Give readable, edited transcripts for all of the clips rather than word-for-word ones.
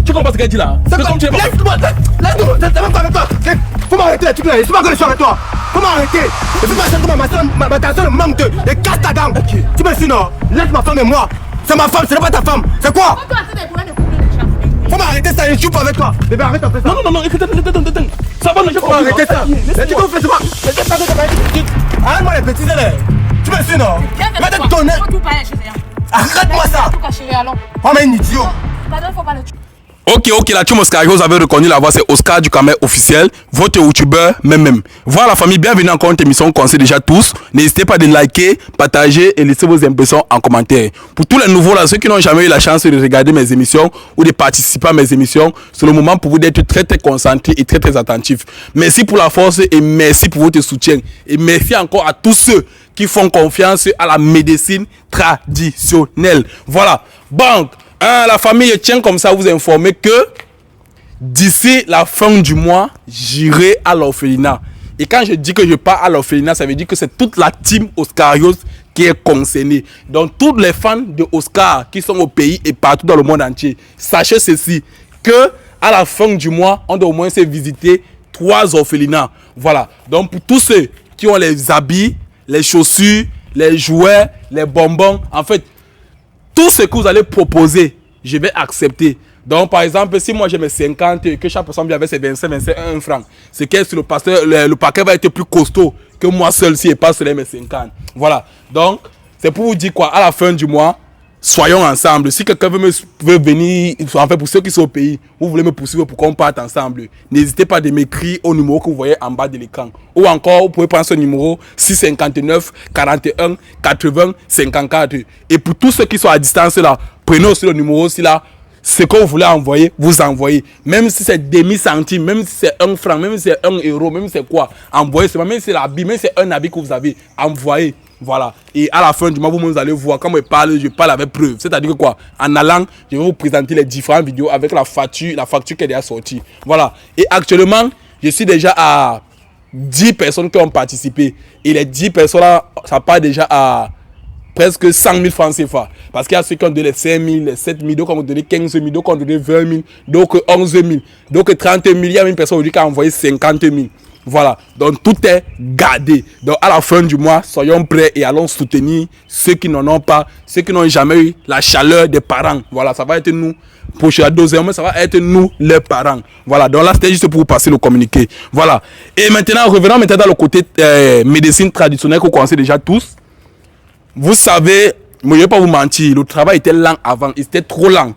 Tu comprends ce qu'elle dit là? C'est comme tu es pas. Laisse-moi, c'est même pas avec toi. Faut m'arrêter, tu peux. Laisse-moi que je sois avec toi. Faut m'arrêter. Et puis ma soeur manque de casse ta dame. Tu me suis non? Laisse ma femme et moi. C'est ma femme, ce n'est pas ta femme. C'est quoi? Faut m'arrêter ça, je suis pas avec toi. Bébé, arrête de faire ça. Non, écoute, ça va, je Faut m'arrêter ça. Tu fais ça. Arrête-moi les petits élèves. Tu me suis non? Arrête-moi ça. Oh mais un idiot. Ok, la team Oscar, vous avez reconnu la voix, c'est Oscar du Camer officiel, votre youtubeur même. Voilà la famille, bienvenue encore à une émission qu'on sait déjà tous. N'hésitez pas de liker, partager et laisser vos impressions en commentaire. Pour tous les nouveaux là, ceux qui n'ont jamais eu la chance de regarder mes émissions ou de participer à mes émissions, c'est le moment pour vous d'être très concentrés et très attentifs. Merci pour la force et merci pour votre soutien. Et merci encore à tous ceux qui font confiance à la médecine traditionnelle. Voilà. Donc, la famille tient comme ça à vous informer que d'ici la fin du mois, j'irai à l'orphelinat. Et quand je dis que je pars à l'orphelinat, ça veut dire que c'est toute la team Oscarios qui est concernée. Donc, tous les fans de Oscar qui sont au pays et partout dans le monde entier, sachez ceci, que à la fin du mois, on doit au moins se visiter 3 orphelinats. Voilà. Donc, pour tous ceux qui ont les habits, les chaussures, les jouets, les bonbons, en fait, tout ce que vous allez proposer, je vais accepter. Donc, par exemple, si moi j'ai mes 50 et que chaque personne vient avec ses 25 francs, c'est que sur le paquet va être plus costaud que moi seul si je passe sur mes 50. Voilà. Donc, c'est pour vous dire quoi, à la fin du mois, soyons ensemble. Si quelqu'un veut venir, en fait, pour ceux qui sont au pays, vous voulez me poursuivre pour qu'on parte ensemble, n'hésitez pas de m'écrire au numéro que vous voyez en bas de l'écran. Ou encore, vous pouvez prendre ce numéro 659 41 80 54. Et pour tous ceux qui sont à distance là, prenez aussi le numéro aussi là. Ce que vous voulez envoyer, vous envoyez. Même si c'est demi-centime, même si c'est 1 franc, même si c'est 1 euro, même si c'est quoi, envoyez seulement. Même si c'est l'habit, même si c'est un habit que vous avez, envoyez. Voilà. Et à la fin du mois, vous allez voir, quand je parle avec preuve. C'est-à-dire que quoi, en allant, je vais vous présenter les différentes vidéos avec la facture qui est déjà sortie. Voilà. Et actuellement, je suis déjà à 10 personnes qui ont participé. Et les 10 personnes là, ça part déjà à presque 100 000 francs CFA. Parce qu'il y a ceux qui ont donné les 5 000, les 7 000, d'autres qui ont donné 15 000, d'autres qui ont donné 20 000, d'autres 11 000, d'autres 30 000. Il y a une personne aujourd'hui qui a envoyé 50 000. Voilà. Donc tout est gardé. Donc à la fin du mois, soyons prêts et allons soutenir ceux qui n'en ont pas, ceux qui n'ont jamais eu la chaleur des parents. Voilà, ça va être nous. Pour la deuxième mois, ça va être nous, les parents. Voilà. Donc là, c'était juste pour vous passer le communiqué. Voilà. Et maintenant, revenons maintenant dans le côté médecine traditionnelle qu'on connaît déjà tous. Vous savez, je ne vais pas vous mentir, le travail était lent avant, il était trop lent.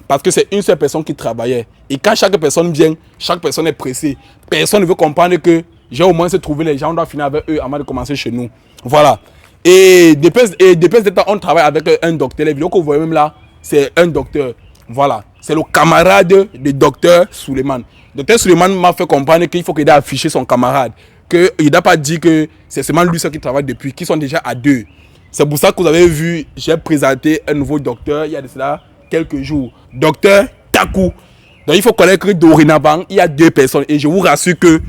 Parce que c'est une seule personne qui travaillait. Et quand chaque personne vient, chaque personne est pressée. Personne ne veut comprendre que j'ai au moins se trouver les gens, on doit finir avec eux avant de commencer chez nous. Voilà. Et depuis ce temps, on travaille avec un docteur. Les vidéos que vous voyez même là, c'est un docteur. Voilà. C'est le camarade du docteur Suleiman. Docteur Suleiman m'a fait comprendre qu'il faut qu'il ait affiché son camarade. Qu'il n'a pas dit que c'est seulement lui seul qui travaille depuis, qu'ils sont déjà à 2. C'est pour ça que vous avez vu, j'ai présenté un nouveau docteur il y a de cela quelques jours. Docteur Takou. Donc il faut connaître que dorénavant, il y a 2 personnes. Et je vous rassure que,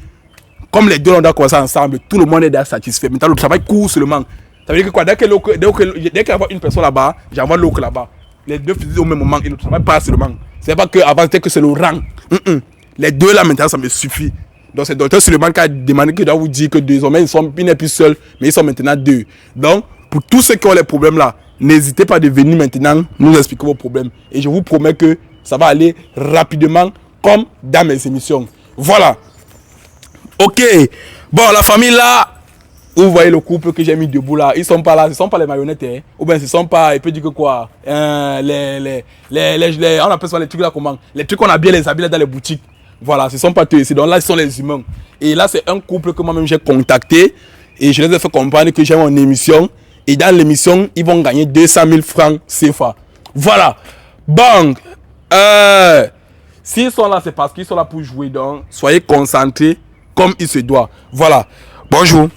comme les deux on doit commencer ensemble, tout le monde est déjà satisfait. Maintenant, le travail court seulement. Ça veut dire que quoi, dès qu'il y a une personne là-bas, j'envoie l'autre là-bas. Les deux fusils au même moment et le travail passe seulement. C'est pas qu'avant c'était que c'est le rang. Les deux là maintenant, ça me suffit. Donc c'est le docteur Suleiman qui a demandé qu'il doit vous dire que désormais, il n'est plus seul, mais ils sont maintenant 2. Donc, pour tous ceux qui ont les problèmes là, n'hésitez pas de venir maintenant nous expliquer vos problèmes. Et je vous promets que ça va aller rapidement comme dans mes émissions. Voilà. Ok. Bon, la famille là, vous voyez le couple que j'ai mis debout là, ils sont pas là, ce ne sont pas les marionnettes. Hein. Ou bien ce ne sont pas, il peut dire que quoi, on appelle ça les trucs là comment, les trucs qu'on a bien les habits là dans les boutiques. Voilà, ce ne sont pas eux ici. Donc là, ce sont les humains. Et là, c'est un couple que moi-même j'ai contacté. Et je les ai fait comprendre que j'ai mon émission. Et dans l'émission, ils vont gagner 200 000 francs CFA. Voilà. Bon. S'ils sont là, c'est parce qu'ils sont là pour jouer. Donc, soyez concentrés comme il se doit. Voilà. Bonjour.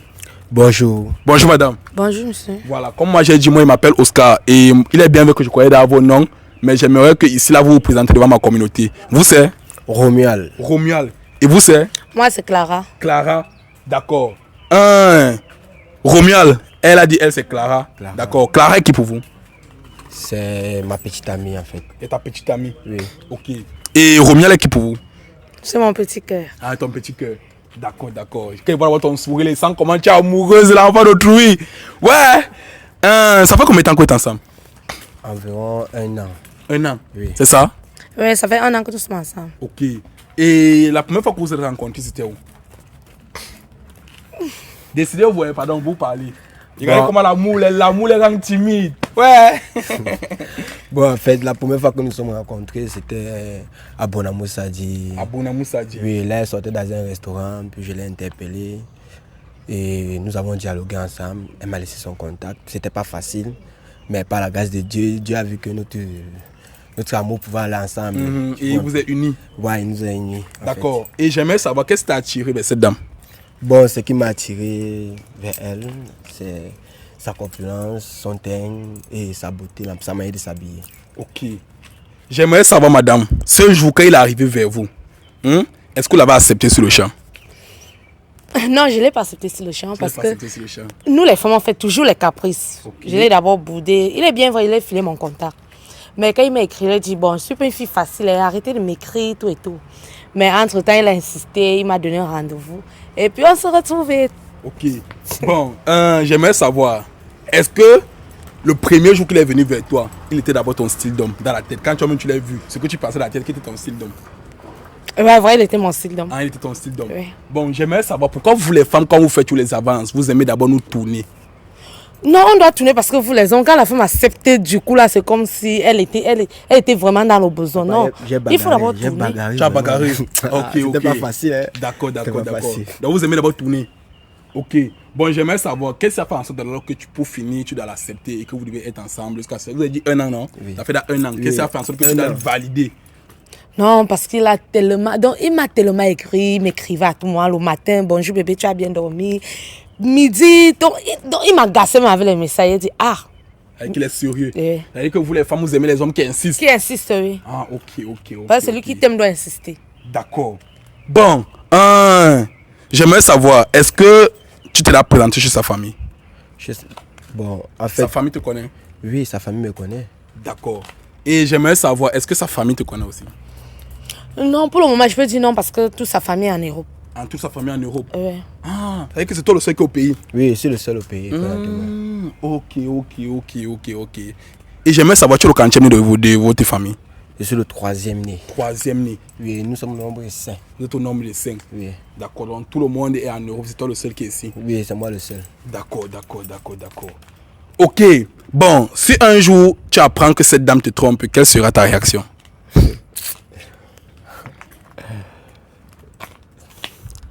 Bonjour. Bonjour, madame. Bonjour, monsieur. Voilà. Comme moi, j'ai dit, moi, il m'appelle Oscar. Et il est bien vrai que je connais dans vos noms. Mais j'aimerais que ici, là, vous vous présentez devant ma communauté. Vous, c'est Romuald. Romuald. Et vous, c'est Moi, c'est Clara. Clara. D'accord. Romuald. Elle a dit, elle, c'est Clara. D'accord. Clara est qui pour vous? C'est ma petite amie en fait. Et ta petite amie? Oui. Ok. Et Romial est qui pour vous? C'est mon petit cœur. Ah, ton petit cœur. D'accord, d'accord. Quand il va voir ton sourire, il sent comment tu es amoureuse de l'enfant d'autrui. Ouais. Ça fait combien de temps que vous êtes ensemble? Environ 1 an. 1 an. Oui. C'est ça? Oui, ça fait 1 an que nous sommes ensemble. Ok. Et la première fois que vous vous êtes rencontrés, c'était où? Décidez-vous, pardon, vous parlez. Regardez comment l'amour les rend timide. Ouais. Bon, en fait, la première fois que nous sommes rencontrés, c'était à Bonamoussadi. À Bonamoussadi. Oui, là, elle sortait dans un restaurant, puis je l'ai interpellée. Et nous avons dialogué ensemble. Elle m'a laissé son contact. C'était pas facile, mais par la grâce de Dieu, Dieu a vu que notre amour pouvait aller ensemble. Et vous êtes unis? Ouais, il nous a unis. D'accord. Et j'aimerais savoir, qu'est-ce qui t'a attiré vers cette dame? Bon, ce qui m'a attiré vers elle, c'est sa corpulence, son teint et sa beauté, sa manière de s'habiller. Ok. J'aimerais savoir, madame, ce jour quand il est arrivé vers vous, est-ce que vous l'avez accepté sur le champ? Non, je ne l'ai pas accepté sur le champ parce que Sur le champ. nous, les femmes, on fait toujours les caprices. Okay. Je l'ai d'abord boudé. Il est bien vrai, il a filé mon contact. Mais quand il m'a écrit, il a dit, bon, je ne suis pas une fille facile, arrêtez de m'écrire, tout et tout. Mais entre-temps, il a insisté, il m'a donné un rendez-vous. Et puis, on se retrouvait. Ok. Bon, j'aimerais savoir, est-ce que le premier jour qu'il est venu vers toi, il était d'abord ton style d'homme dans la tête? Quand toi-même tu l'as vu, ce que tu pensais dans la tête, qui était ton style d'homme? Ouais, vrai, il était mon style d'homme. Ah, il était ton style d'homme. Oui. Bon, j'aimerais savoir pourquoi vous, les femmes, quand vous faites tous les avances, vous aimez d'abord nous tourner. Non, on doit tourner parce que vous, les hommes, quand la femme accepte, du coup, là, c'est comme si elle était vraiment dans le besoin. Non, il faut d'abord tourner. Tu as bagarré. Ok. C'était pas facile, hein. D'accord. C'était pas facile. Donc vous aimez d'abord tourner. Ok. Bon, j'aimerais savoir, qu'est-ce que ça fait en sorte alors que pour finir, tu dois l'accepter et que vous devez être ensemble jusqu'à ce. Vous avez dit 1 an, non? Oui. Ça fait dans 1 an. Qu'est-ce que ça fait en sorte que tu dois le valider? Non, parce qu'il a tellement... Donc, il m'a tellement écrit, il m'écrivait à tout moment le matin, bonjour bébé, tu as bien dormi. Midi, donc il m'a gassé avec les messages, il dit, ah. Avec qu'il est sérieux. Oui. C'est-à-dire que vous, les femmes, vous aimez les hommes qui insistent. Qui insiste, oui. Ah, ok. Parce que celui qui t'aime doit insister. D'accord. Bon, j'aimerais savoir, est-ce que tu t'es là présenté chez sa famille? Bon, en fait, Sa famille te connaît? oui, sa famille me connaît. D'accord. Et j'aimerais savoir, est-ce que sa famille te connaît aussi? Non, pour le moment, je peux dire non parce que toute sa famille est en Europe. En toute sa famille en Europe? Oui. Ah, c'est-à-dire que c'est toi le seul qui est au pays? Oui, je suis le seul au pays. présentement. Ok. Et j'aimerais savoir, tu es le quantième de votre famille? Je suis le 3e né. 3e né. Oui, nous sommes nombreux 5. Vous êtes au nombre de 5. Oui. D'accord, donc tout le monde est en Europe, c'est toi le seul qui est ici? Oui, c'est moi le seul. D'accord. Ok, bon, si un jour tu apprends que cette dame te trompe, quelle sera ta réaction?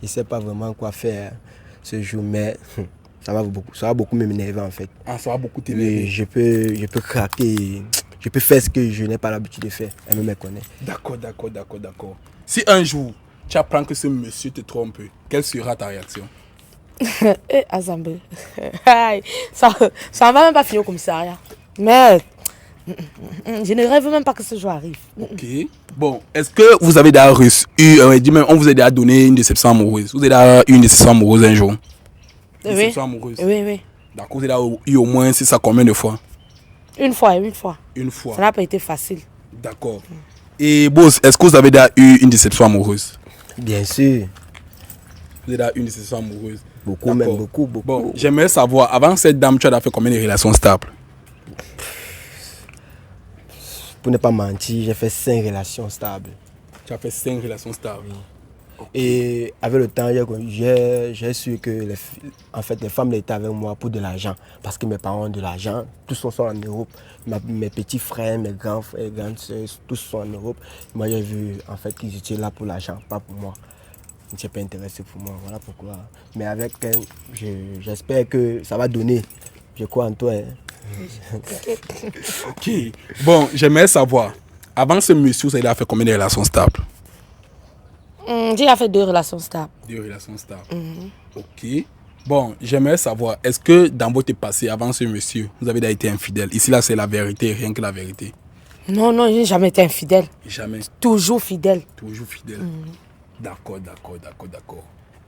Je ne sais pas vraiment quoi faire ce jour, mais ça va beaucoup m'énerver en fait. Ah, ça va beaucoup t'énerver. Oui, je peux craquer, je peux faire ce que je n'ai pas l'habitude de faire. Elle me connaît. D'accord. Si un jour tu apprends que ce monsieur te trompe, quelle sera ta réaction? Eh, Azambé. Ça ne va même pas finir au commissariat. Mais je ne rêve même pas que ce jour arrive. Ok. Bon, est-ce que vous avez déjà reçu, on vous a déjà donné une déception amoureuse? Vous avez déjà eu une déception amoureuse un jour? Oui. Déception amoureuse? Oui. D'accord, vous avez déjà eu au moins, c'est ça, combien de fois? Une fois. Une fois. Ça n'a pas été facile. D'accord. Et boss, est-ce que vous avez déjà eu une déception amoureuse? Bien sûr. Vous avez déjà eu une déception amoureuse? Beaucoup, même beaucoup. Bon, j'aimerais savoir, avant cette dame, tu as fait combien de relations stables? Pour ne pas mentir, j'ai fait 5 relations stables. Tu as fait 5 relations stables. Et avec le temps, j'ai su que les femmes étaient avec moi pour de l'argent. Parce que mes parents ont de l'argent, tous sont en Europe. Mes petits frères, mes grands frères et grandes soeurs, tous sont en Europe. Moi, j'ai vu en fait qu'ils étaient là pour l'argent, pas pour moi. Ils ne s'est pas intéressé pour moi, voilà pourquoi. Mais avec elle, j'espère que ça va donner. Je crois en toi. Ok. Bon, j'aimerais savoir, avant ce monsieur, vous avez fait combien de relations stables? J'ai fait 2 relations stables. 2 relations stables. Ok. Bon, j'aimerais savoir, est-ce que dans votre passé, avant ce monsieur, vous avez déjà été infidèle? Ici, là, c'est la vérité, rien que la vérité. Non, je n'ai jamais été infidèle. Jamais. Toujours fidèle. Toujours fidèle. D'accord.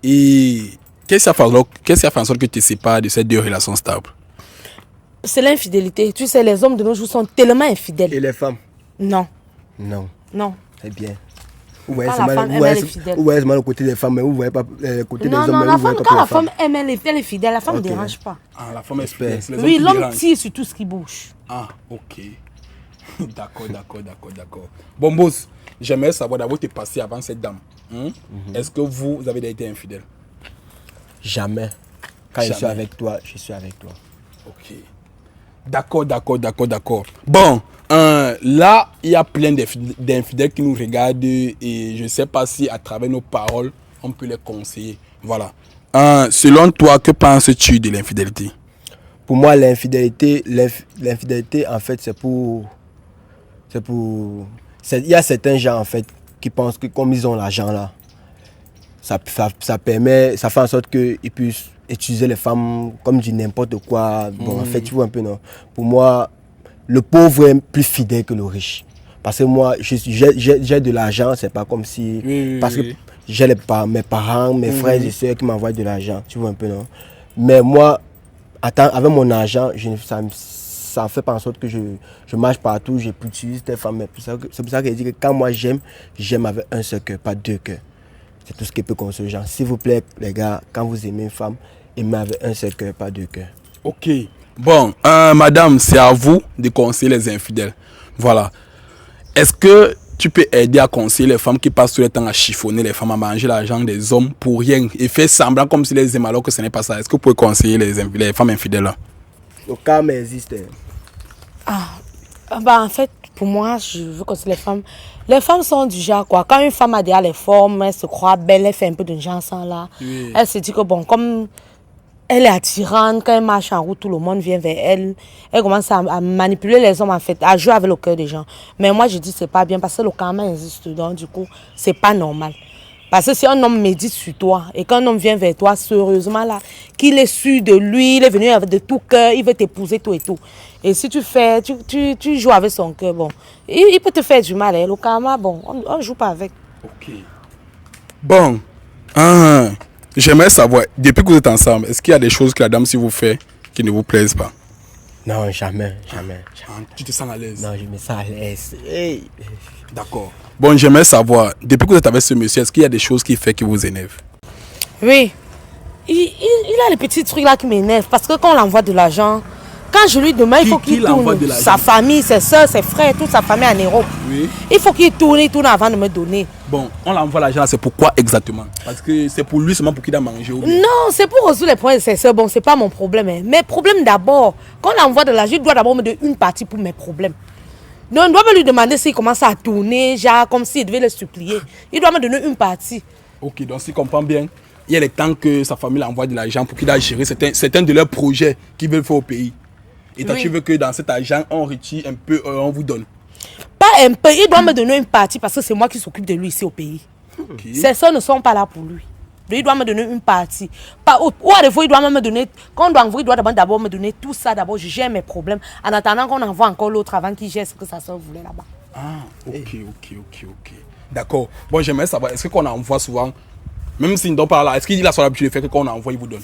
Et qu'est-ce qui a fait en sorte que tu te sépares de ces 2 relations stables? C'est l'infidélité. Tu sais, les hommes de nos jours sont tellement infidèles. Et les femmes? Non. Non. Non. C'est bien. Vous voyez Quand la seulement femme aime, elle est fidèle. le côté des femmes, mais vous voyez pas le côté Non, des hommes. non, mais la vous voyez femme, pas quand la les femmes. femme aime, elle est fidèle. La femme ne Ok. dérange pas. Ah, la femme est fidèle. c'est les hommes Oui, qui l'homme dérangent. tire sur tout ce qui bouge. Ah, ok. D'accord. Bon, boss, j'aimerais savoir d'abord tes passés avant cette dame. Est-ce que vous avez été infidèle? Jamais. Quand je suis Jamais. avec toi, je suis avec toi. Ok. D'accord. Bon, là, il y a plein d'infidèles qui nous regardent et je ne sais pas si à travers nos paroles, on peut les conseiller. Voilà. Selon toi, que penses-tu de l'infidélité? Pour moi, l'infidélité, en fait, il y a certains gens, en fait, qui pensent que comme ils ont l'argent là, ça fait en sorte qu'ils puissent utiliser les femmes comme du n'importe quoi. Bon, en fait, tu vois un peu, non? Pour moi, le pauvre est plus fidèle que le riche. Parce que moi, j'ai de l'argent, c'est pas comme si... parce que j'ai mes parents, mes frères et soeurs qui m'envoient de l'argent, tu vois un peu, non? Mais moi, avec mon argent, ça fait pas en sorte que je marche partout, je peux utiliser des femmes. C'est pour ça que je dis que quand moi j'aime avec un seul cœur, pas deux cœurs. C'est tout ce qui peut conseiller aux gens. S'il vous plaît, les gars, quand vous aimez une femme, aimez avec un seul cœur, pas deux cœurs. Ok. Bon, madame, c'est à vous de conseiller les infidèles. Voilà. Est-ce que tu peux aider à conseiller les femmes qui passent tout le temps à chiffonner les femmes, à manger l'argent des hommes pour rien et faire semblant comme si les aiment alors que ce n'est pas ça? Est-ce que vous pouvez conseiller les femmes infidèles là? Le karma existe. En fait, pour moi, je veux conseiller les femmes. Les femmes sont du genre quoi. Quand une femme a déjà les formes, elle se croit belle, elle fait un peu de gens sans là. Oui. Elle se dit que bon, comme elle est attirante, quand elle marche en route, tout le monde vient vers elle. Elle commence à manipuler les hommes en fait, à jouer avec le cœur des gens. Mais moi, je dis c'est pas bien parce que le karma existe. Donc du coup, c'est pas normal. Parce que si un homme médite sur toi et qu'un homme vient vers toi, sérieusement là, qu'il est sûr de lui, il est venu avec de tout cœur, il veut t'épouser tout et tout. Et si tu joues avec son cœur, bon, il peut te faire du mal. Hein. Le karma, bon, on ne joue pas avec. Ok. Bon, j'aimerais savoir, depuis que vous êtes ensemble, est-ce qu'il y a des choses que la dame si vous fait qui ne vous plaisent pas? Non, jamais. Tu te sens à l'aise? Non, je me sens à l'aise. Hey. D'accord. Bon, j'aimerais savoir, depuis que vous êtes avec ce monsieur, est-ce qu'il y a des choses qui fait qui vous énervent? Oui. Il a les petits trucs là qui m'énervent parce que quand on l'envoie de l'argent, quand je lui demande, il faut qu'il tourne. Sa famille, ses soeurs, ses frères, toute sa famille en Europe. Oui. Il faut qu'il tourne avant de me donner. Bon, on l'envoie l'argent, c'est pourquoi exactement? Parce que c'est pour lui seulement pour qu'il a mangé ou bien? Non, c'est pour résoudre les problèmes de ses soeurs. Bon, c'est pas mon problème. Hein. Mes problèmes d'abord. Quand on l'envoie de l'argent, il doit d'abord me donner une partie pour mes problèmes. Donc, on doit me lui demander s'il commence à tourner, genre comme s'il devait le supplier. Il doit me donner une partie. Ok, donc si je comprends bien, il y a le temps que sa famille l'envoie de l'argent pour qu'il a géré certains de leurs projets qu'ils veulent faire au pays. Et toi, tu veux que dans cet argent, on retire un peu, on vous donne? Pas un peu, il doit me donner une partie parce que c'est moi qui s'occupe de lui ici au pays. Okay. Ses soeurs ne sont pas là pour lui. Donc, il doit me donner une partie. Ou à des fois, il doit me donner, quand on doit envoyer, il doit d'abord me donner tout ça. D'abord, je gère mes problèmes. En attendant qu'on envoie encore l'autre avant qu'il gère ce que sa soeur voulait là-bas. Ah, ok. D'accord. Bon, j'aimerais savoir, est-ce qu'on envoie souvent, même s'il ne donne pas là, est-ce qu'il a son habitude de faire que quand on envoie, il vous donne?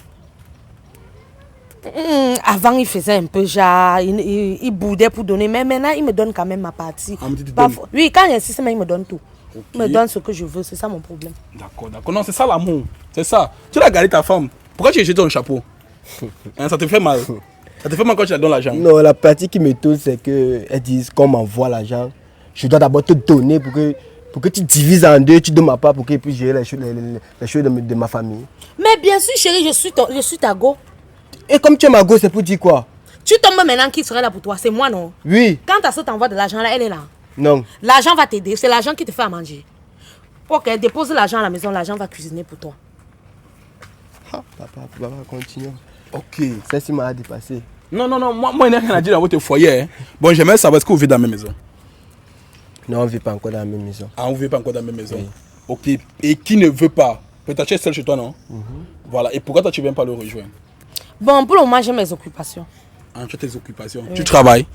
Avant, il faisait un peu genre, il boudait pour donner, mais maintenant, il me donne quand même ma partie. Oui, quand il insiste, il me donne tout. Okay. Il me donne ce que je veux, c'est ça mon problème. D'accord. Non, c'est ça l'amour. C'est ça. Tu l'as gardé ta femme. Pourquoi tu as jeté ton chapeau? Ça te fait mal. Ça te fait mal quand tu la donnes l'argent? Non, la partie qui me touche, c'est qu'elles disent qu'on m'envoie l'argent. Je dois d'abord te donner pour que tu divises en deux, tu donnes ma part pour qu'elle puisse gérer les choses de ma famille. Mais bien sûr, chérie, je suis ta go. Et comme tu es ma go, c'est pour dire quoi? Tu tombes maintenant, qui serait là pour toi? C'est moi, non? Oui. Quand ta soeur t'envoie de l'argent là, elle est là. Non. L'argent va t'aider, c'est l'argent qui te fait à manger. Ok, dépose l'argent à la maison, l'argent va cuisiner pour toi. Ah, papa, continue. Ok. Ça m'a dépassé. Non, moi, il n'y a rien à dire dans votre foyer. Hein. Bon, j'aimerais savoir, est-ce que vous vivez dans la même maison? Non, on ne vit pas encore dans la même maison. Ah, on ne vit pas encore dans la même maison? Oui. Ok. Et qui ne veut pas? Peut-être tu es seul chez toi, non? Voilà. Et pourquoi toi, tu ne viens pas le rejoindre? Bon, pour le moment, j'ai mes occupations. Ah, tu as tes occupations. Oui. Tu travailles?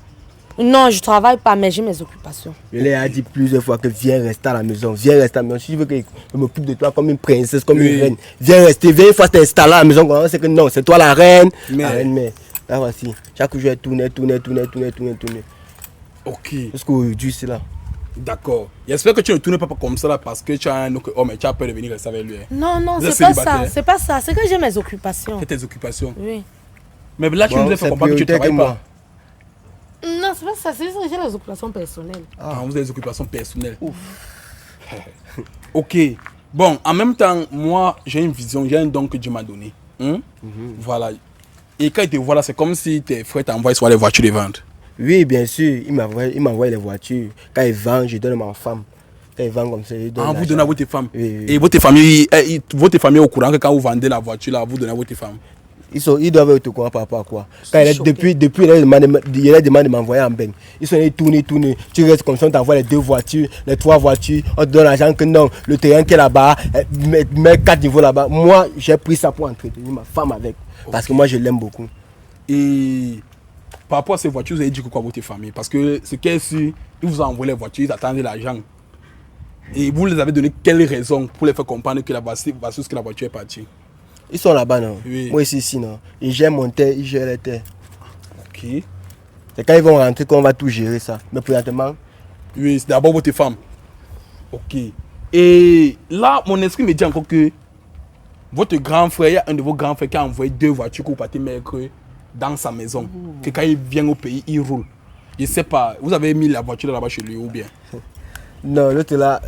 Non, je ne travaille pas, mais j'ai mes occupations. Je lui ai dit plusieurs fois que viens rester à la maison. Viens rester à la maison. Si tu veux que je m'occupe de toi comme une princesse, comme une reine, viens rester. Viens une fois t'installer à la maison. C'est que non, c'est toi la reine. Mais Là, voici. Chaque jour, elle tournait. Ok, Jusqu'aujourd'hui, c'est là. d'accord. J'espère que tu ne tournes pas comme ça là parce que tu as un autre homme et tu as peur de venir rester avec lui. Hein. Non, Vous êtes c'est pas ça. célibataire? C'est pas ça. C'est que j'ai mes occupations. C'est tes occupations. Oui. Mais là, tu nous as fait comprendre que tu ne travailles pas. Non, c'est pas ça. C'est juste que j'ai les occupations personnelles. Ah, vous avez des occupations personnelles. Ok. Bon, en même temps, moi, j'ai une vision, j'ai un don que Dieu m'a donné. Voilà. Et quand il te voit là, c'est comme si tes frères t'envoient sur les voitures les vendre. Oui, bien sûr. Il m'envoie les voitures. Quand il vend, je donne à ma femme. Quand il vend comme ça, il donne. Ah, vous donnez à votre femme. Oui. Et votre famille est au courant que quand vous vendez la voiture là, vous donnez à votre femme. Ils doivent être au courant par rapport à quoi. Quand depuis, il a demandé de m'envoyer en beigne. Ils sont allés tourner. Tu restes comme ça, on t'envoie les 2 voitures, les 3 voitures. On te donne l'argent que non. Le terrain qui est là-bas, met 4 niveaux là-bas. Moi, j'ai pris ça pour entretenir ma femme avec. Parce que moi, je l'aime beaucoup. Et par rapport à ces voitures, vous avez dit quoi à votre famille? Parce que ce qui est sûr, ils vous ont envoyé les voitures, ils attendaient l'argent. Et vous les avez donné quelle raison pour les faire comprendre que la voiture est partie? Ils sont là-bas, non? Oui. Moi, ici, non. Ils gèrent mon terre, ils gèrent les terres. Ok. C'est quand ils vont rentrer qu'on va tout gérer ça. Mais présentement. Oui, c'est d'abord votre femme. Ok. Et là, mon esprit me dit encore que votre grand frère, il y a un de vos grands frères qui a envoyé 2 voitures pour partir mercredi dans sa maison. Que quand il vient au pays, il roule. Je ne sais pas, vous avez mis la voiture là-bas chez lui ou bien? Non, l'autre là.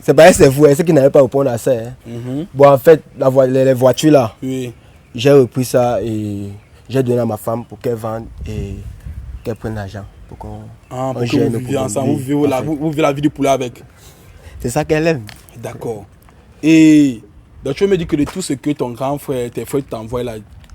C'est pas c'est vous, c'est qui n'avait pas répondu à ça. Hein. Bon, en fait, les voitures là, Oui. j'ai repris ça et j'ai donné à ma femme pour qu'elle vende et qu'elle prenne l'argent. Pour qu'on Ah, pour que vous viviez ensemble, vous vivez la vie du poulet avec. C'est ça qu'elle aime. D'accord. Et donc tu me dis que de tout ce que ton grand frère, tes frères t'envoient là,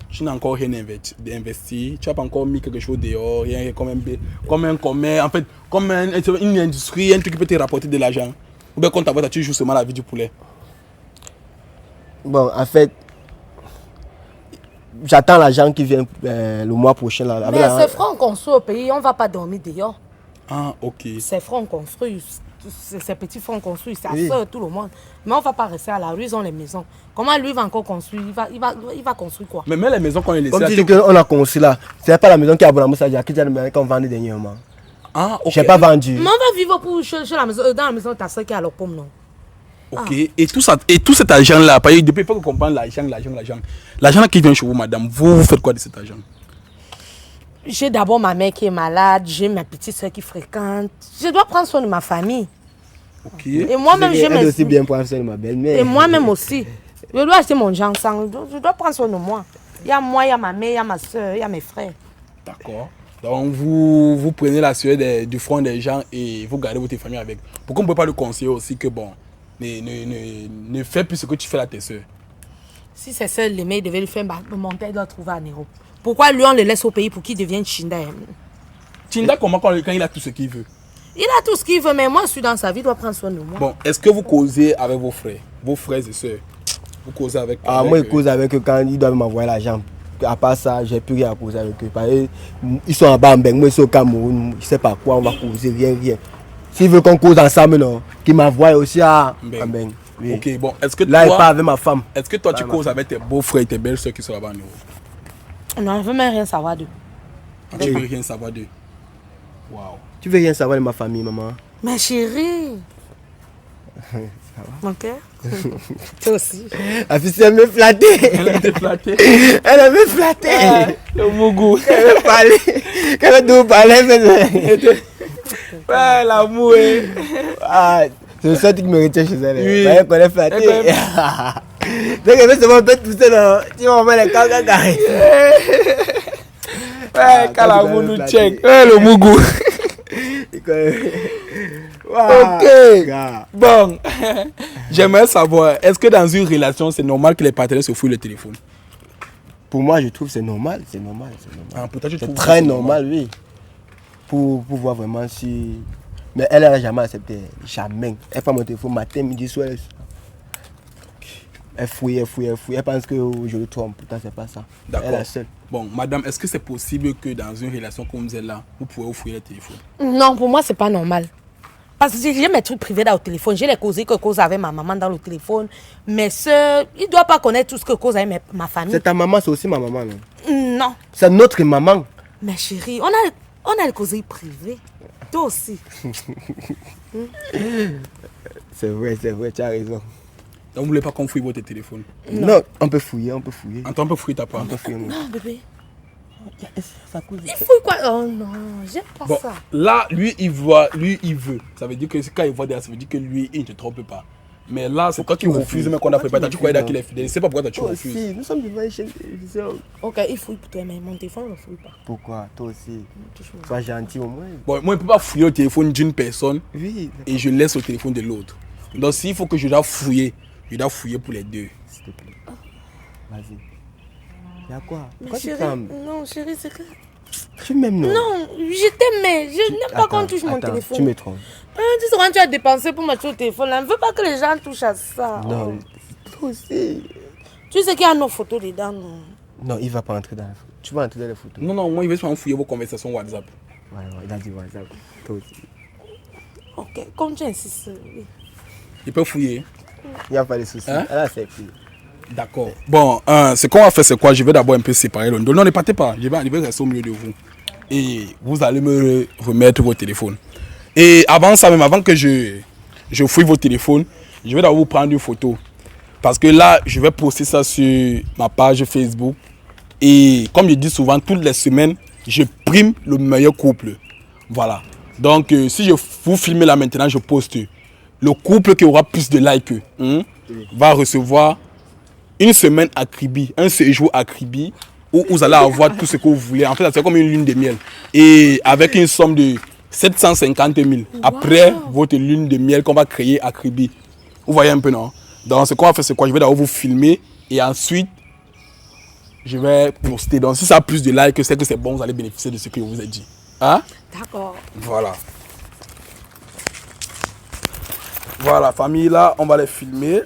tu n'as encore rien investi, tu n'as pas encore mis quelque chose dehors, rien comme un commerce, en fait, comme une industrie, un truc qui peut te rapporter de l'argent. Ou bien quand tu joues seulement la vie du poulet. Bon, en fait, j'attends l'argent qui vient le mois prochain. Là, Mais c'est franc construit au pays, on ne va pas dormir dehors. Ah, ok. C'est franc construit, ces petits francs construits, ça Oui. sert tout le monde. Mais on ne va pas rester à la rue, ils ont les maisons. Comment lui va encore construire? Il va construire quoi? Mais même les maisons qu'on a laissées. Comme tu dis qu'on a construit là, c'est pas la maison qui a abonné à ça, qui qu'on vendait dernièrement. Ah, ok. J'ai pas vendu. Mais on va vivre chez la maison, dans la maison de ta soeur qui a leur pomme, non? Ok. Et tout cet argent-là, depuis il faut comprendre l'argent. L'argent qui vient chez vous, madame, vous faites quoi de cet argent? J'ai d'abord ma mère qui est malade, j'ai ma petite soeur qui fréquente. Je dois prendre soin de ma famille. Ok. Et moi-même, j'ai Elle aussi bien prendre soin de ma belle-mère. Et moi-même aussi. Je dois acheter mon jansan. Je dois prendre soin de moi. Il y a moi, il y a ma mère, il y a ma soeur, il y a mes frères. D'accord. Donc vous prenez la sueur du front des gens et vous gardez votre famille avec. Pourquoi on ne peut pas le conseiller aussi que bon, ne fais plus ce que tu fais à tes soeurs? Si c'est seul, les mecs devaient lui faire monter, il doit trouver en Europe. Pourquoi lui on le laisse au pays pour qu'il devienne Chinda? Chinda comment quand il a tout ce qu'il veut? Il a tout ce qu'il veut, mais moi je suis dans sa vie, il doit prendre soin de moi. Bon, est-ce que vous causez avec vos frères et soeurs? Vous causez avec Moi, je cause avec eux quand ils doivent m'envoyer l'argent. À part ça, j'ai plus rien à causer avec eux. Parce ils sont en Bambeng, moi, ils sont au Cameroun. Je ne sais pas quoi, on va causer, rien. S'ils veulent qu'on cause ensemble, non, qu'ils m'envoient aussi à Bambeng. Oui. Ok, bon, est-ce que là, toi... il part avec ma femme. Est-ce que toi, tu causes avec tes beaux-frères et tes belles-soeurs qui sont là-bas en Europe? Non, je ne veux même rien savoir d'eux. Tu ne veux rien savoir d'eux? Waouh. Tu veux rien savoir de ma famille, maman? Ma chérie. Ok. Toi aussi. La fille, elle me flattait. Elle a été flattée. Elle aime me flatter. Le mougou. Elle me parlait. Quand elle me parlait, Ouais, l'amour. ah, c'est le seul truc qui me retient chez elle. Oui. Elle connaît flatter. Donc elle veut seulement peut pousser dans... Tu vas m'envoyer les caca. Ouais, quand l'amour nous check. Ouais, le mougou. Ok. Bon, j'aimerais savoir, est-ce que dans une relation, c'est normal que les partenaires se fouillent le téléphone? Pour moi, je trouve que c'est normal. Ah, pour toi, tu trouves C'est que très normal, oui. Pour voir vraiment si... Mais elle n'a jamais accepté. Jamais. Elle prend mon téléphone matin, midi, soir. Elle fouille. Elle pense que je le trompe. Pourtant, c'est pas ça. D'accord. Elle est la seule. Bon, madame, est-ce que c'est possible que dans une relation comme celle-là, vous pouvez vous fouiller le téléphone? Non, pour moi, c'est pas normal. Parce que j'ai mes trucs privés dans le téléphone. J'ai les causés que cause avec ma maman dans le téléphone. Mes soeurs, ils ne doivent pas connaître tout ce que cause avec ma famille. C'est ta maman, c'est aussi ma maman, non? Non. C'est notre maman. Mais chérie, on a les causeries privées. Toi aussi. C'est vrai, tu as raison. Donc, vous ne voulez pas qu'on fouille votre téléphone? Non, on peut fouiller. Attends, on peut fouiller ta part. On peut fouiller. Non, bébé. Ça coûte. Il fouille quoi? Oh non, j'aime pas Bon, ça. là, lui, il veut. Ça veut dire que quand il voit derrière, ça veut dire que lui, il ne te trompe pas. Mais là, c'est toi qui refuses, mais qu'on a préparé. Tu croyais qu'il est fidèle. Je ne sais pas pourquoi tu refuses. Aussi, nous sommes devant une chaîne de télévision. Ok, il fouille pour toi, mais mon téléphone ne fouille pas. Pourquoi? Toi aussi. Sois gentil au moins. Bon, moi, je ne peux pas fouiller le téléphone d'une personne Oui. et je laisse le téléphone de l'autre. Donc, s'il faut que je dois fouiller pour les deux. S'il te plaît. Vas-y. Y'a quoi? Mais Pourquoi tu chérie, trembles? non, chérie, c'est que... Tu m'aimes, non? Non, je t'aime, mais je n'aime pas quand on touche mon téléphone. Tu me trompes. Tu sais quand tu as dépensé pour m'acheter au téléphone, là, je ne veux pas que les gens touchent à ça. Non, toi aussi. Tu sais qu'il y a nos photos dedans, non? Non, il va pas entrer dans la photo. Tu vas entrer dans les photos. Non, moi, il veut seulement fouiller vos conversations WhatsApp. Ouais, il a dit WhatsApp. Toi aussi. Ok, comme tu insistes, oui. Il peut fouiller. Il n'y a pas de soucis. Hein? Là, c'est plus. D'accord. Bon, ce qu'on va faire, c'est quoi? Je vais d'abord un peu séparer le dos. Non, ne partez pas. Je vais rester au milieu de vous. Et vous allez me remettre vos téléphones. Et avant ça, même avant que je fouille vos téléphones, je vais d'abord vous prendre une photo. Parce que là, je vais poster ça sur ma page Facebook. Et comme je dis souvent, toutes les semaines, je prime le meilleur couple. Voilà. Donc, si je vous filme là maintenant, je poste. Le couple qui aura plus de likes va recevoir une semaine à Kribi, un séjour à Kribi, où vous allez avoir tout ce que vous voulez. En fait, c'est comme une lune de miel. Et avec une somme de 750 000 après votre lune de miel qu'on va créer à Kribi. Vous voyez un peu, non? Donc, ce qu'on va faire, c'est quoi? Je vais d'abord vous filmer et ensuite, je vais poster. Donc, si ça a plus de likes, c'est que c'est bon, vous allez bénéficier de ce que je vous ai dit. Hein? D'accord. Voilà. Voilà, famille, là, on va les filmer.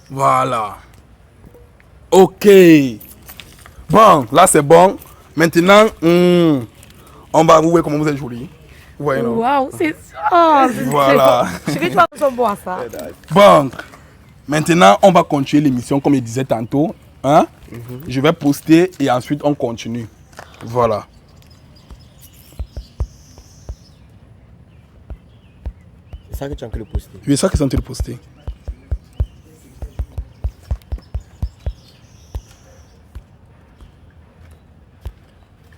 Voilà. Ok. Bon, là, c'est bon. Maintenant, on va vous voir comment vous êtes jolie. Vous voyez, non? Waouh, c'est ça. Voilà. Chérie, tu vas nous boire ça. Bon, maintenant, on va continuer l'émission comme je disais tantôt. Hein? Je vais poster et ensuite, on continue. Voilà. C'est ça que tu as envie de poster. Oui, c'est ça que c'est en train de poster.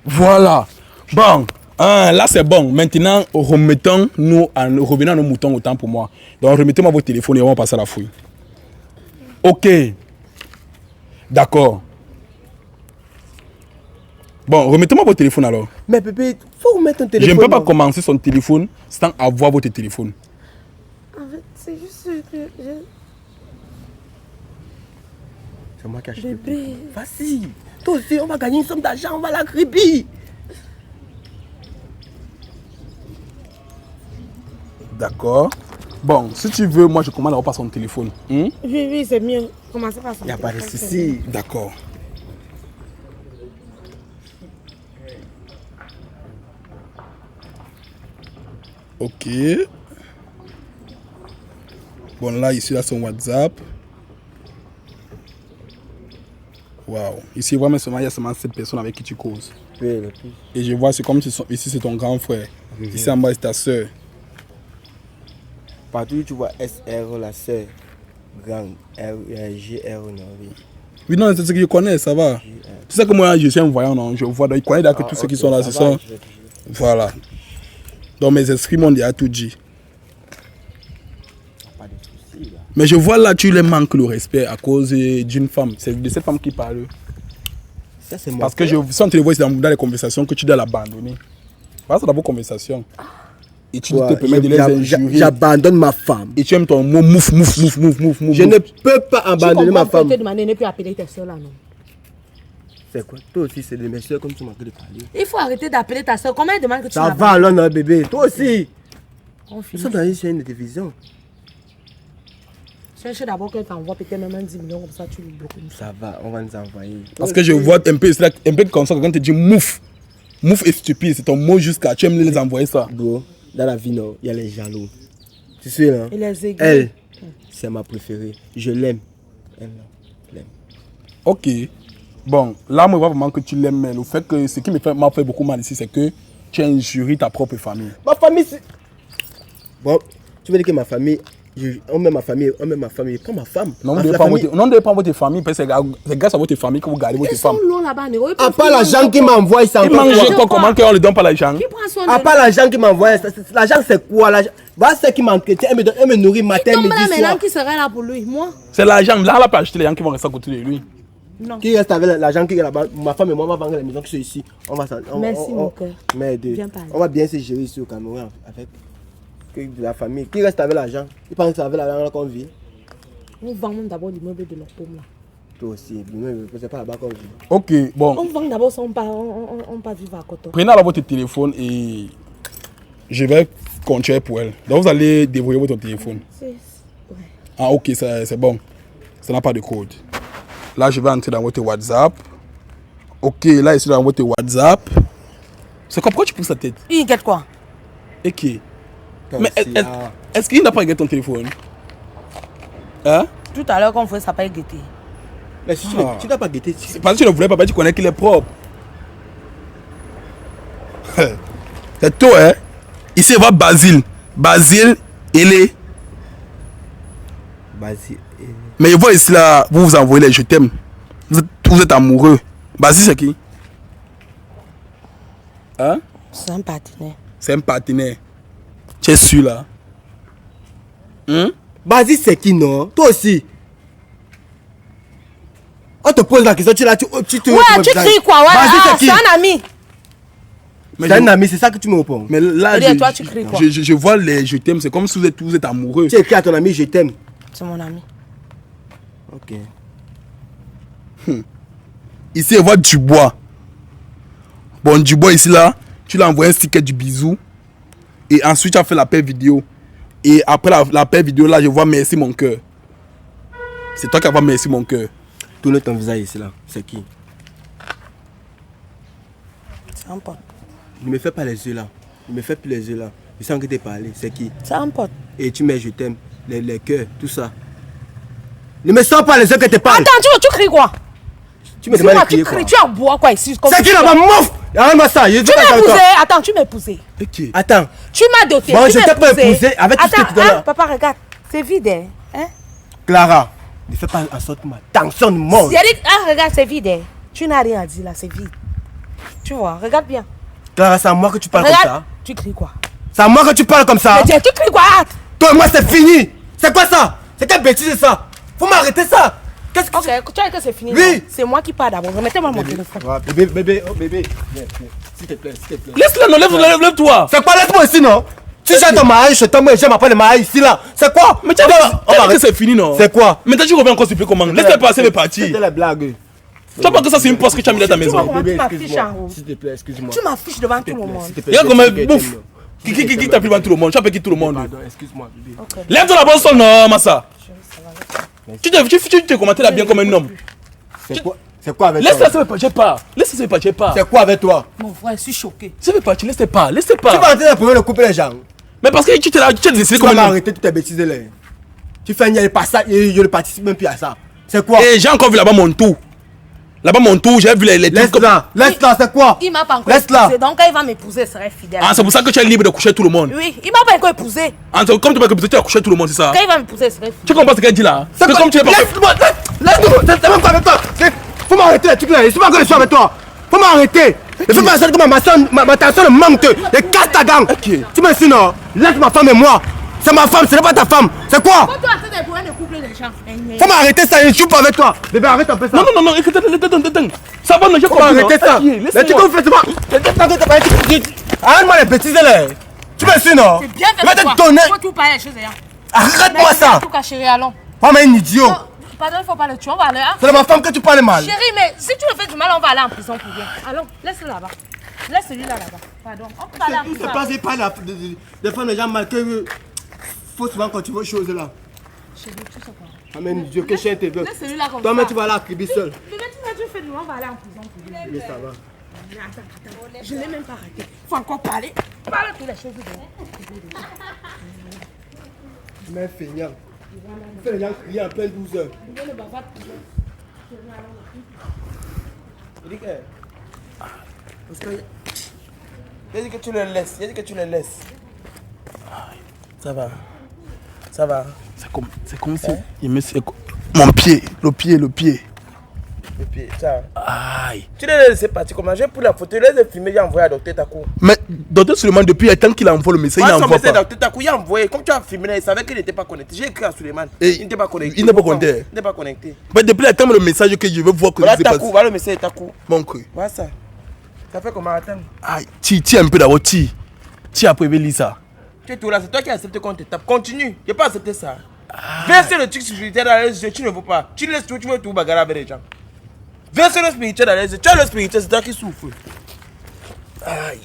Voilà. Bon, là c'est bon. Maintenant, revenons à nos moutons autant pour moi. Donc, remettez-moi votre téléphone et on va passer à la fouille. Ok. D'accord. Bon, remettez-moi votre téléphone alors. Mais bébé, faut remettre ton Je téléphone. ne peux pas commencer son téléphone sans avoir votre téléphone. En fait, c'est juste que C'est moi qui ai acheté. Bébé. Vas-y. Toi aussi, on va gagner une somme d'argent, on va la Kribi. D'accord. Bon, si tu veux, moi je commande à repasser son téléphone. Oui, c'est mieux. Commencez par ça. Il n'y a pas de souci. D'accord. Ok. Bon, là, ici, là, son WhatsApp. Waouh. Ici, vraiment, il y a seulement 7 personnes avec qui tu causes. Oui, le plus. Et je vois, c'est comme si ici, c'est ton grand frère. Ici, en bas, c'est ta soeur. Partout où tu vois SR, la sœur, grande, GR, non, oui. Oui, non, c'est ce que je connais, ça va. Tu sais que moi, je suis un voyant, non? Je vois, donc, il connaît d'accord tous ceux qui sont là, c'est ça? Voilà. Donc, mes esprits m'ont déjà tout dit. Pas de souci, là. Mais je vois là, tu les manques le respect à cause d'une femme. C'est de cette femme qui parle. Ça, c'est moi. Parce que je sens que tu le vois dans les conversations que tu dois l'abandonner. Voilà, c'est dans vos conversations. Et tu te permets de les injurer. J'abandonne ma femme. Et tu aimes ton mot mouf. Je ne peux pas abandonner ma femme. Tu te demander ne plus appeler tes soeurs là, non? C'est quoi? Toi aussi, c'est de mes soeurs comme tu m'as de parler. Il faut arrêter d'appeler ta soeur. Comment elle demande que tu Ça l'appelles? va alors, non, bébé. Toi aussi. On Nous finit. sommes dans une chaîne de télévision. Cherche d'abord qu'elle t'envoie peut-être même un 10 millions comme ça, tu lui bloques. Ça va, on va nous envoyer. Parce que je vois un peu comme ça, quand tu dis mouf. Mouf est stupide, c'est ton mot jusqu'à. Tu aimes les envoyer ça. Bro, dans la vie, non, il y a les jaloux. Tu sais, là. Et les aiguilles. Elle, c'est ma préférée. Je l'aime. Elle l'aime. Ok. Bon, là, moi, je vois vraiment que tu l'aimes, mais le fait que ce qui m'a fait beaucoup mal ici, c'est que tu as injurié ta propre famille. Ma famille, c'est... Bon, tu veux dire que ma famille... On met ma famille, pas ma femme. Non, vous ne devez pas votre famille, parce que c'est grâce à votre famille que vous gardez votre femme. Ils sont loin là-bas, Néo. À part l'argent qui m'envoie, il s'en Il mange quoi? Comment qu'on ne lui donne pas l'argent? Qui prend soin de À part l'argent qui m'envoie, l'argent c'est quoi? Voilà ce qui m'entretient, elle me nourrit matin, tombe midi, là soir. maintenant qui serait là pour lui? Moi? C'est l'argent. Là, on n'a pas acheté les gens qui vont rester à côté de lui. Non. Qui reste avec l'argent qui est là-bas? Ma femme et moi, on va vendre les maisons qui sont ici. Merci, mon cœur. Viens parler. On va bien se gérer ici au Cameroun avec la famille. Qui reste avec l'argent? Ils pensent que c'est avec l'argent qu'on vit. On vend d'abord l'immeuble de leur paume là. Toi aussi, c'est pas là-bas qu'on vit. Ok, bon. On vend d'abord ça, on pas vivre à côté. Prenez alors votre téléphone et je vais continuer pour elle. Donc vous allez débrouiller votre téléphone. Ouais. Ah ok, c'est bon. Ça n'a pas de code. Là, je vais entrer dans votre WhatsApp. Ok, là, je suis dans votre WhatsApp. C'est quoi? Pourquoi tu pousses ta tête? Il inquiète quoi? Ok. Mais est-ce qu'il n'a pas regardé ton téléphone? Hein? Tout à l'heure, quand on fait ça, pas guetter. Mais si tu n'as pas guetté, C'est parce que tu ne voulais pas, tu connais qu'il est propre. C'est toi, hein? Ici, on voit Basile. Basile, il est. Basile. Mais je vois ici, là, vous vous envoyez les je t'aime. Vous êtes amoureux. Basile, c'est qui? Hein? C'est un partenaire. C'est un partenaire. Tu es sûr, là? Basile, c'est qui, non? Toi aussi. On te pose la question, tu te... Ouais, tu cries quoi? Ouais, Basile, c'est qui? C'est un ami. C'est un ami, c'est ça que tu me réponds. Mais là, Allez, toi, tu cries quoi? je vois les je t'aime, c'est comme si vous êtes amoureux. Tu écris à ton ami, je t'aime. C'est mon ami. Ok. Ici, on voit Dubois. Bon, Dubois, ici, là, tu l'as envoyé un sticker du bisou. Et ensuite, tu as fait l'appel vidéo. Et après l'appel vidéo, là, je vois merci mon cœur. C'est toi qui as vu merci mon cœur. Tourne ton visage ici, là. C'est qui? C'est un pote. Ne me fais pas les yeux là. Ne me fais plus les yeux là. Je sens que tu es parlé. C'est qui? C'est un pote. Et tu mets je t'aime, les cœurs, tout ça. Ne me sors pas les yeux que tu parles. Attends, tu cries quoi? Tu me demandes de crier Tu quoi? cries, tu aboies quoi ici? C'est qui là-bas, mouf? Arrête-moi ça. Tu m'as épousé. Attends, tu m'as épousé. Ok. Attends. Tu m'as doté. Bon, tu je m'as t'ai pas épousé avec tout ce que Attends, tu donnes là. papa, regarde. C'est vide, hein? Clara, ne fais pas en sorte que ma tension monte. J'ai dit, regarde, c'est vide. Tu n'as rien dit là, c'est vide. Tu vois, regarde bien. Clara, c'est à moi que tu parles Regarde, comme ça. tu cries quoi? C'est à moi que tu parles comme ça. Mais tu cries quoi? Toi et moi, c'est fini. C'est quoi ça? C'est quelle bêtise c'est ça? Faut m'arrêter ça. Qu'est-ce que Ok, tu vois que c'est fini. Oui. non? C'est moi qui parle d'abord. Remettez-moi mon téléphone. Bébé, oh bébé. Viens, s'il te plaît, s'il te plaît. Laisse-le, non, lève-toi. C'est quoi, laisse-moi ici, non? Tu cherches ton mariage, je t'aime, j'aime pas le mariage ici, là. C'est quoi? Mais tu as dit que c'est fini, non? C'est quoi? Maintenant, tu reviens encore s'il plaît comment? Laisse-le passer, le parti. C'était la blague. Tu vois pas que ça, c'est une poste que tu as mis dans ta maison? Comment tu Bébé, m'affiches excuse-moi. en haut? S'il te plaît, excuse-moi. Tu m'affiches devant tout le monde. S'il te plaît, Regarde comment je sais que bouffe. tu m'aimes. Qui t'a pris devant tout le monde? Tu as pris tout le monde. Pardon, excuse-moi, bébé. Lève-toi la bonne sonne, non, Massa. Tu te commentais là bien comme un homme. C'est quoi avec Laisse-le, toi? ça veut pas, j'ai pas. Laisse-le, j'ai pas. C'est quoi avec toi? Mon frère, je suis choqué. Ça veut pas, tu laisse pas, laisse Tu pas. vas arrêter de pouvoir le couper les gens. Mais parce que tu t'es là, tu t'es décidé Tu vas comme un homme. m'arrêter toutes tes bêtises là. Tu fais un passage et je ne participe même plus à ça. C'est quoi? Et j'ai encore vu là-bas mon tour. Là-bas mon tour, j'ai vu les trucs comme... Laisse-la, c'est quoi? Il m'a pas encore Laisse-la. épousé. Donc quand il va m'épouser, il serait fidèle. Ah, c'est pour ça que tu es libre de coucher tout le monde. Oui, il m'a pas encore épousé. Ah, comme tu m'as épousé, tu as couché tout le monde, c'est ça? Quand il va m'épouser, il serait fidèle. Tu comprends ce qu'elle dit là? C'est comme tu es pas... Laisse-moi, laisse-moi, c'est même pas avec toi. Faut m'arrêter les trucs là, c'est pas que je suis avec toi. Faut m'arrêter. Ne fais pas ça que ma tension manque de casse ta dent. Tu me suis non? Laisse ma femme et moi. C'est ma femme, ce n'est pas ta femme. C'est quoi? Quand toi, tu es pour de coupler les gens. Faut m'arrêter ça, je ne joue pas avec toi. Bébé, arrête un peu ça. Non, écoute, ça va, non, j'ai Faut compris. m'arrêter ça. Mais tu fais arrête-moi les bêtises là. Tu me suis non? C'est bien Je vais fait pour te toi. donner. Faut tout parler les choses. Arrête-moi ça. Tout cas, chérie, allons. Oh mais un idiot. Pardon, il faut pas le tuer. On va aller. Hein? C'est de ma femme que tu parles mal. Chérie, mais si tu le fais du mal, on va aller en prison pour rien. Allons, laisse-le là-bas. Laisse celui-là là-bas. Pardon. On peut aller en Il se prison. passe pas des femmes les gens mal que faut souvent quand tu vois choses là. Chérie, tu sais quoi? Ah mais Dieu que chien te veut. Laisse celui-là comme ça. Toi-même tu vas aller à Kribi seul. Bébé, tu fais du mal, on va aller en prison pour rien. Oui, ça va. Attends. Je ne l'ai même pas arrêté. Faut encore parler. Parle pour les choses. Mais feignant. Fais les gens crier en pleine 12 heures. Il dit que... Parce que... Il dit que tu le laisses. Il dit que tu le laisses. Ça va. Ça va. C'est comme si... Il me... Mon pied. Le pied. Le pied, ça. Aïe. Tu l'as laissé partir comment? J'ai pris la photo, il a filmé, il a envoyé à Docteur Takou. Mais Docteur Suleiman, depuis il y a temps qu'il envoie le message, il n'envoie pas. Docteur Takou, il a envoyé. Comme tu as filmé, il savait qu'il n'était pas connecté. J'ai écrit à Suleiman. Il n'était pas connecté. Il n'est pas connecté. Il n'est pas connecté. Mais depuis il y a temps le message que je veux voir que voilà Takou, voilà le message Takou. Mon cru. Voilà ça. Ça fait comment attendre? Aïe, tu un peu d'abord, tu as prévu lire ça. Tu es tout là, c'est toi qui as accepté qu'on te tape. Continue, je n'ai pas accepté ça. Verser le truc spirituel dans les yeux, tu ne veux pas. Tu laisses tout, tu veux tout bagarre avec les gens. Verser le spirituel dans les yeux, tu as le spirituel, c'est toi qui souffres. Aïe.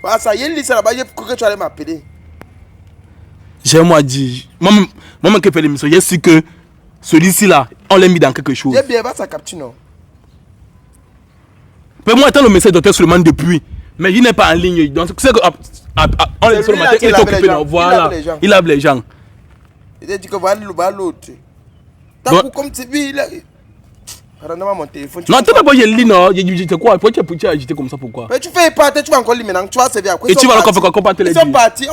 Bah ça y est, il dit ça là-bas, il faut que tu allais m'appeler. J'ai moi dit, moi-même qui fais l'émission, j'ai su que celui-ci là, on l'a mis dans quelque chose. J'ai bien, va ça capture non. Mais moi, attends le message de Docteur Suleiman depuis. Mais il n'est pas en ligne. Donc, c'est que. On est sur le matin, il est occupé. Voilà. Il lave les gens. Il a dit que voilà l'autre. T'as comme tu vis, il a. Rendez-moi mon téléphone. Non, attends d'abord, il lit, non. Il dit quoi? Pourquoi tu as agité comme ça? Pourquoi? Mais tu fais pas, tu vas encore lire maintenant. Tu vas servir à quoi? Et tu vas encore faire quoi? Ils sont partis.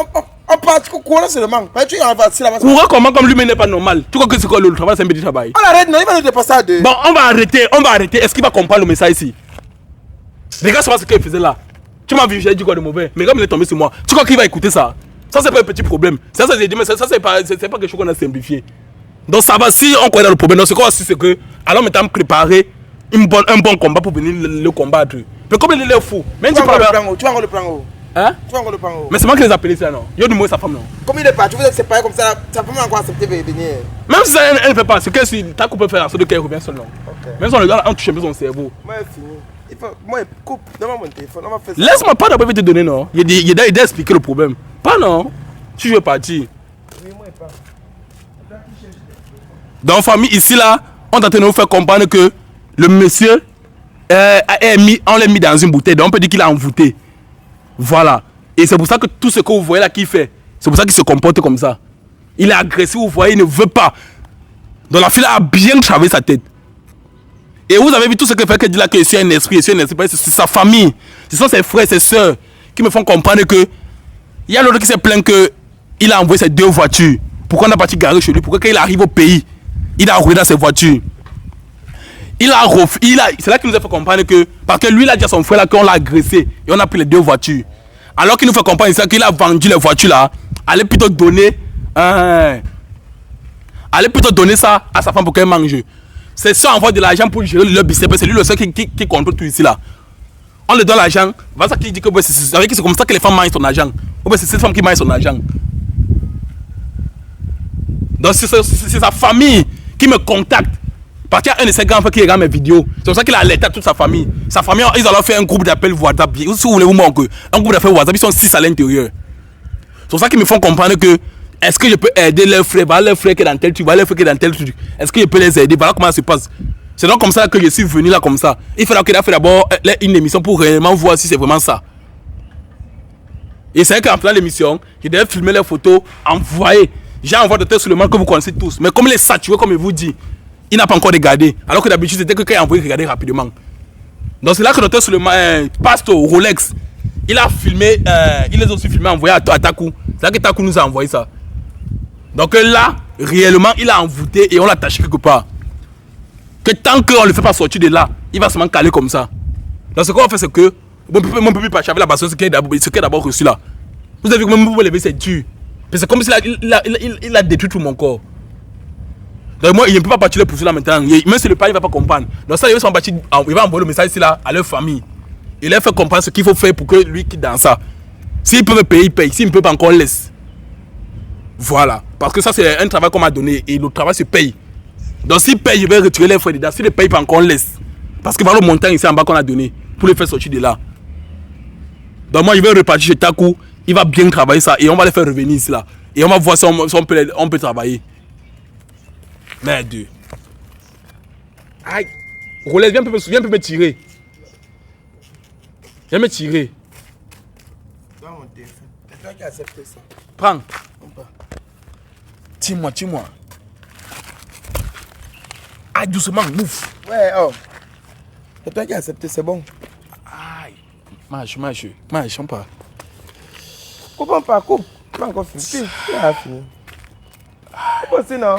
On partit. Courant seulement. Mais tu vas partir là-bas. Courant comment? Comme lui, mais n'est pas normal. Tu crois que c'est quoi le travail? C'est un petit travail. On arrête, non? Il va nous dépasser à deux. Bon, on va arrêter. Est-ce qu'il va comprendre le message ici? Regarde ce qu'il faisait là. Tu m'as vu, j'ai dit quoi de mauvais. Mais comme il est tombé sur moi, tu crois qu'il va écouter ça? Ça, c'est pas un petit problème. Ça j'ai dit, mais ça, c'est pas quelque chose qu'on a simplifié. Donc, ça va, si on connaît le problème, donc ce qu'on va c'est que, alors maintenant, préparer un bon combat pour venir le combattre. Mais comme il est fou, même tu vas encore le prendre. Hein? Tu vas encore le prendre. Mais c'est moi qui les appelé ça, non? Il y a du mot sa femme, non? Comme il est parti, vous êtes séparés comme ça, ça peut encore accepter de venir. Même si elle ne fait pas, c'est que si ta coupe peut faire ça, de qu'elle revient seul, non? Même si on touche un peu son cerveau. Moi, c'est fini. Moi, coupe, donne-moi mon téléphone, on va faire ça. Laisse-moi pas d'abord te donner, non? Il a expliqué le problème. Pas non? Tu veux partir. Oui, moi, pas. Dans la famille, ici, là, on est en train de nous faire comprendre que le monsieur on l'a mis dans une bouteille. Donc, on peut dire qu'il a envoûté. Voilà. Et c'est pour ça que tout ce que vous voyez là qu'il fait, c'est pour ça qu'il se comporte comme ça. Il est agressif, vous voyez, il ne veut pas. Donc, la fille a bien travaillé sa tête. Et vous avez vu tout ce que fait que dit là que je suis un esprit, c'est sa famille. Ce sont ses frères, ses soeurs qui me font comprendre que il y a l'autre qui s'est plaint que il a envoyé ses 2 voitures. Pourquoi on a parti garer chez lui? Pourquoi quand il arrive au pays, il a roulé dans ses voitures? C'est là qu'il nous a fait comprendre que parce que lui il a dit à son frère là qu'on l'a agressé et on a pris les 2 voitures. Alors qu'il nous fait comprendre ça qu'il a vendu les voitures là, allait plutôt donner ça à sa femme pour qu'elle mange. C'est ça envoie de l'argent pour gérer le business. C'est lui le seul qui contrôle tout ici là. On lui donne l'argent. Voilà ça qui dit que c'est comme ça que les femmes mangent son argent. C'est cette femme qui mange son argent. Donc c'est sa famille qui me contacte. Parce qu'il y a un de ses grands frères qui regarde mes vidéos. C'est pour ça qu'il a alerté à toute sa famille. Sa famille, ils ont fait un groupe d'appel WhatsApp. Si vous voulez vous manquer, un groupe d'appel WhatsApp, ils sont 6 à l'intérieur. C'est pour ça qu'ils me font comprendre que est-ce que je peux aider leurs frères? Voilà leur frère qui est dans tel truc, voilà leur frère qui est dans tel truc. Est-ce que je peux les aider? Voilà comment ça se passe. C'est donc comme ça que je suis venu là comme ça. Il faudra qu'il a fait d'abord une émission pour réellement voir si c'est vraiment ça. Et c'est qu'en faisant l'émission, je devais filmer les photos, envoyer. J'ai envoyé Docteur Suleiman que vous connaissez tous. Mais comme il est saturé, comme je vous dis, il n'a pas encore regardé. Alors que d'habitude, c'était que quand il a envoyé, il regardait rapidement. Donc c'est là que Docteur Suleiman, Pastor Rolex, il a filmé, il les a aussi filmé, envoyé à Takou. C'est là que Takou nous a envoyé ça. Donc là, réellement, il a envoûté et on l'a attaché quelque part. Que tant qu'on ne le fait pas sortir de là, il va seulement caler comme ça. Donc ce qu'on va faire, c'est que mon peuple pas avec la base, ce qui est d'abord reçu là. Vous avez vu que même pour lever, c'est dur. C'est comme s'il il a détruit tout mon corps. Donc moi, il ne peut pas partir pour cela maintenant. Même si le père ne va pas comprendre. Donc ça, il va envoyer le message ici là à leur famille. Il leur fait comprendre ce qu'il faut faire pour que lui quitte dans ça. S'il peut me payer, il paye. S'il ne peut pas encore, laisse. Voilà. Parce que ça, c'est un travail qu'on m'a donné et le travail se paye. Donc s'il paye, je vais retirer les frais dedans. S'il ne paye pas encore, laisse. Parce que voilà le montant ici en bas qu'on a donné pour le faire sortir de là. Donc moi, je vais repartir chez Takou. Il va bien travailler ça et on va les faire revenir ici là. Et on va voir si on peut travailler. Merde. Aïe. Rolex, viens un peu me tirer. Viens me tirer. Dans mon téléphone. toi qui acceptes ça. Prends. Tire-moi. Ah, doucement, move. Ouais, oh. C'est toi qui acceptes, c'est bon. Aïe. Marche, on part. Coupe pas, coupe. Pas encore fini. Tu as fini. Coupe aussi, non?